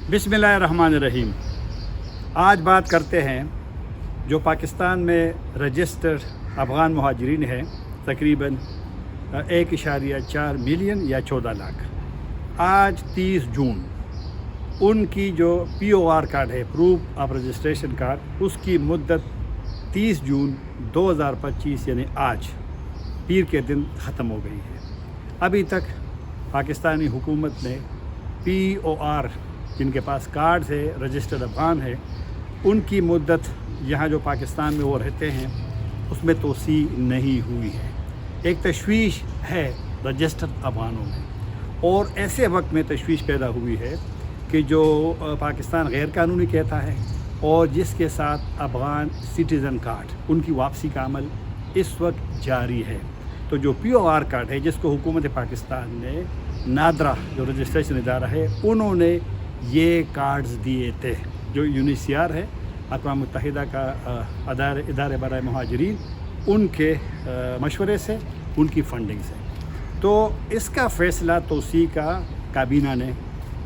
बिस्मिल्लाहिर्रहमानिर्रहीम। आज बात करते हैं जो पाकिस्तान में रजिस्टर्ड अफ़गान मुहाजिरीन हैं, तकरीबन 1.4 मिलियन या 14 लाख। आज 30 जून उनकी जो POR कार्ड है, प्रूफ ऑफ रजिस्ट्रेशन कार्ड, उसकी मुद्दत 30 जून 2025 यानी आज पीर के दिन ख़त्म हो गई है। अभी तक पाकिस्तानी हुकूमत ने POR जिनके पास कार्ड है, रजिस्टर्ड अफ़गान है, उनकी मुद्दत यहाँ जो पाकिस्तान में वो रहते हैं उसमें तोसी नहीं हुई है। एक तशवीश है रजिस्टर्ड अफ़गानों में, और ऐसे वक्त में तशवीश पैदा हुई है कि जो पाकिस्तान गैर कानूनी कहता है और जिसके साथ अफ़गान सिटीज़न कार्ड, उनकी वापसी का अमल इस वक्त जारी है। तो जो POR कार्ड है, जिसको हुकूमत पाकिस्तान ने नादरा जो रजिस्ट्रेशन इदारा है, उन्होंने ये कार्ड्स दिए थे। जो UNHCR है, अक़वाम मुत्तहिदा का इदारे बराए मुहाजिरीन, उनके मशवरे से, उनकी फंडिंग से। तो इसका फ़ैसला तोसी का काबीना ने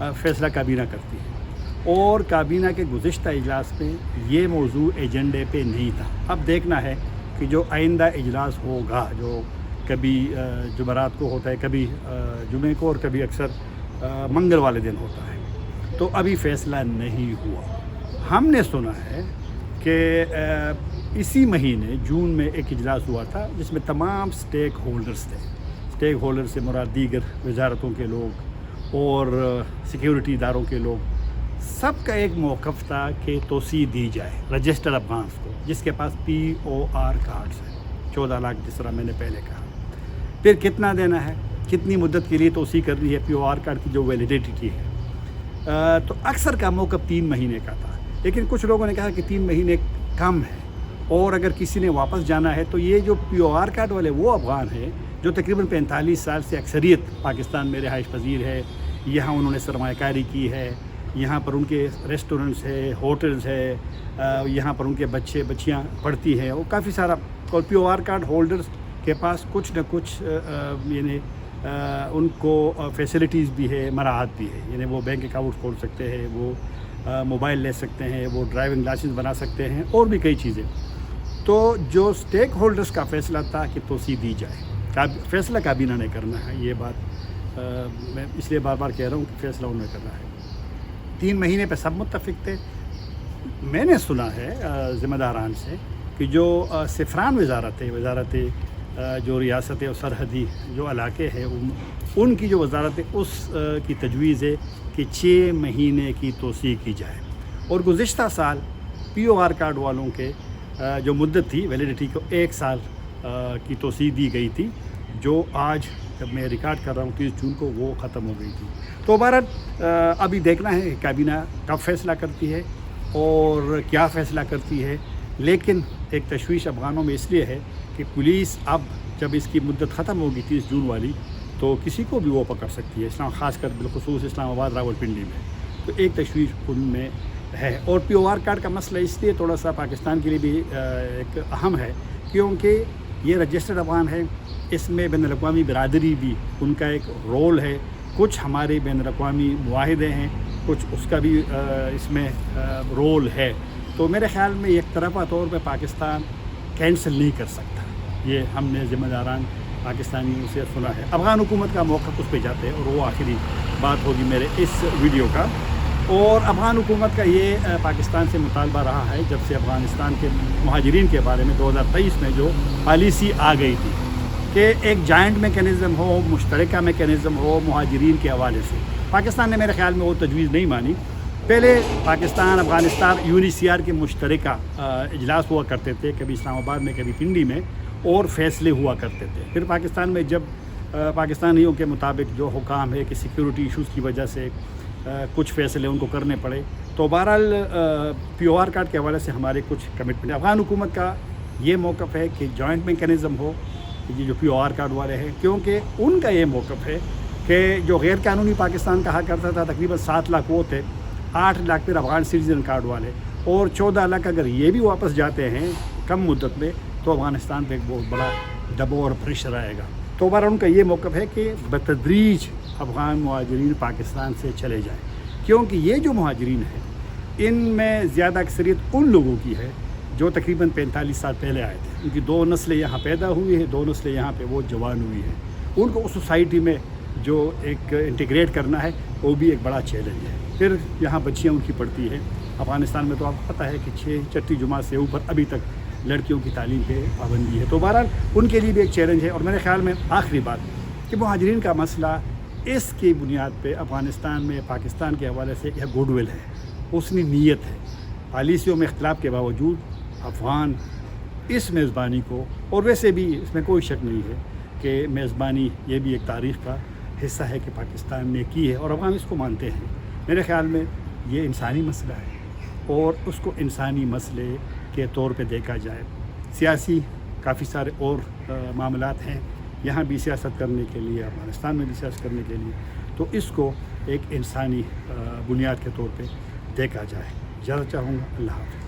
फ़ैसला काबीना करती है, और काबीना के गुज़िश्ता इजलास में ये मौजू एजेंडे पे नहीं था। अब देखना है कि जो आइंदा इजलास होगा, जो कभी जुमेरात को होता है, कभी जुमे को, और कभी अक्सर मंगल वाले दिन होता है, तो अभी फ़ैसला नहीं हुआ। हमने सुना है कि इसी महीने जून में एक इजलास हुआ था जिसमें तमाम स्टेक होल्डर्स थे। स्टेक होल्डर से मुराद दीगर वजारतों के लोग और सिक्योरिटी इदारों के लोग, सबका एक मौक़िफ़ था कि तोसी दी जाए रजिस्टर्ड अफ़गान को, जिसके पास POR कार्ड्स हैं। 14 लाख, जिस तरह मैंने पहले कहा। फिर कितना देना है, कितनी मुद्दत के लिए तोसी करनी है, POR कार्ड की जो वैलिडिटी है। तो अक्सर का मौक़िफ़ 3 महीने का था, लेकिन कुछ लोगों ने कहा कि 3 महीने कम है, और अगर किसी ने वापस जाना है तो ये जो POR कार्ड वाले वो अफ़गान हैं जो तकरीबन 45 साल से अक्सरियत पाकिस्तान में रिहाइश पजीर है, यहाँ उन्होंने सरमायाकारी की है, यहाँ पर उनके रेस्टोरेंट्स है, होटल्स है, यहाँ पर उनके बच्चे बच्चियाँ पढ़ती हैं, और काफ़ी सारा। और POR कार्ड होल्डर्स के पास कुछ न कुछ यानी उनको फैसिलिटीज़ भी है, मराहत भी है। यानी वो बैंक अकाउंट खोल सकते हैं, वो मोबाइल ले सकते हैं, वो ड्राइविंग लाइसेंस बना सकते हैं, और भी कई चीज़ें। तो जो स्टेक होल्डर्स का फ़ैसला था कि तोसी दी जाए, फ़ैसला काबीना ने करना है। ये बात मैं इसलिए बार बार कह रहा हूँ कि फ़ैसला उन्होंने करना है। 3 महीने पे सब मुत्तफ़िक थे। मैंने सुना है ज़िम्मेदारान से कि जो सिफ़रान वजारत जो रियासतें और सरहदी जो इलाके हैं, उनकी जो वजारत है, उस की तजवीज़ है कि 6 महीने की तोसी की जाए। और गुज़िश्ता साल POR कार्ड वालों के जो मुद्दत थी वैलिडिटी को 1 साल की तोसी दी गई थी, जो आज जब मैं रिकॉर्ड कर रहा हूँ 30 जून को वो ख़त्म हो गई थी। तो बहरहाल अभी देखना है काबीना कब फ़ैसला करती है और क्या फ़ैसला करती है। लेकिन एक तशवीश अफ़गानों में इसलिए है कि पुलिस अब जब इसकी मुद्दत ख़त्म होगी 30 जून वाली, तो किसी को भी वो पकड़ सकती है, ख़ासकर बिलखुसूस इस्लामाबाद रावलपिंडी में। तो एक तशवीश उनमें है। और POR कार्ड का मसला इसलिए थोड़ा सा पाकिस्तान के लिए भी एक अहम है, क्योंकि ये रजिस्टर्ड अफ़गान है, इसमें बैनुल अक़वामी बिरादरी भी उनका एक रोल है। कुछ हमारे बैनुल अक़वामी मुआहिदे हैं, कुछ उसका भी इसमें रोल है। तो मेरे ख़्याल में एक तरफ़ा तौर पे पाकिस्तान कैंसिल नहीं कर सकता। ये हमने ज़िम्मेदारान पाकिस्तानियों से सुना है। अफ़गान हुकूमत का मौक़िफ़ उस पर जाते हैं, और वो आखिरी बात होगी मेरे इस वीडियो का। और अफ़गान हुकूमत का ये पाकिस्तान से मुतालबा रहा है, जब से अफ़गानिस्तान के मुहाजिरीन के बारे में 2023 में जो पॉलिसी आ गई थी कि एक जॉइंट मेकनिज़म हो, मुश्तरका मेकनिज़म हो मुहाजिरीन के हवाले से। पाकिस्तान ने मेरे ख़्याल में वो तजवीज़ नहीं मानी। पहले पाकिस्तान अफ़गानिस्तान UNHCR के मुश्तरका इजलास हुआ करते थे, कभी इस्लामाबाद में, कभी पिंडी में, और फ़ैसले हुआ करते थे। फिर पाकिस्तान में जब पाकिस्तानियों के मुताबिक जो हुकाम है कि सिक्योरिटी इशूज़ की वजह से कुछ फ़ैसले उनको करने पड़े, तो बहरहाल POR कार्ड के हवाले से हमारे कुछ कमिटमेंट। अफ़गान हुकूमत का ये मौक़िफ़ है कि जॉइंट मेकनिज़म हो, ये जो POR कार्ड वाले हैं, क्योंकि उनका ये मौक़िफ़ है कि जो गैर कानूनी पाकिस्तान कहा करता था, तकरीबन 7 लाख वो थे, 8 लाख फिर अफ़गान सिटीज़न कार्ड वाले, और 14 लाख अगर ये भी वापस जाते हैं कम मुद्दत में, तो अफ़गानिस्तान पे एक बहुत बड़ा दबाव और प्रेशर आएगा। तो बार उनका ये मौक़िफ़ है कि बतदरीज अफ़गान मुहाजिरीन पाकिस्तान से चले जाएँ, کیونکہ یہ جو مہاجرین ہیں ان میں زیادہ اکثریت ان لوگوں کی ہے جو تقریباً 45 سال پہلے آئے تھے. ان کی 2 نسلیں یہاں پیدا ہوئی ہیں, 2 نسلیں یہاں پہ وہ جوان ہوئی ہیں. ان کو اس سوسائٹی میں جو ایک انٹیگریٹ کرنا ہے وہ بھی ایک بڑا چیلنج ہے. پھر یہاں بچیاں ان کی پڑھتی ہیں. افغانستان میں تو آپ کو پتہ ہے کہ 6 جماعت سے اوپر ابھی تک لڑکیوں کی تعلیم پہ پابندی ہے. تو بہرحال ان کے لیے بھی ایک چیلنج ہے. اور میرے خیال میں آخری بات کہ مہاجرین کا مسئلہ اس کی بنیاد پہ افغانستان میں پاکستان کے حوالے سے یہ گڈ ول ہے, حسنی نیت ہے. پالیسیوں میں اختلاف کے باوجود افغان اس میزبانی کو, اور ویسے بھی اس میں کوئی شک نہیں ہے کہ میزبانی یہ بھی ایک تاریخ کا حصہ ہے کہ پاکستان نے کی ہے اور افغان اس کو مانتے ہیں. میرے خیال میں یہ انسانی مسئلہ ہے اور اس کو انسانی مسئلے کے طور پہ دیکھا جائے. سیاسی کافی سارے اور معاملات ہیں یہاں بھی سیاست کرنے کے لیے, افغانستان میں بھی سیاست کرنے کے لیے, تو اس کو ایک انسانی بنیاد کے طور پہ دیکھا جائے. اجازت چاہوں گا. اللہ حافظ.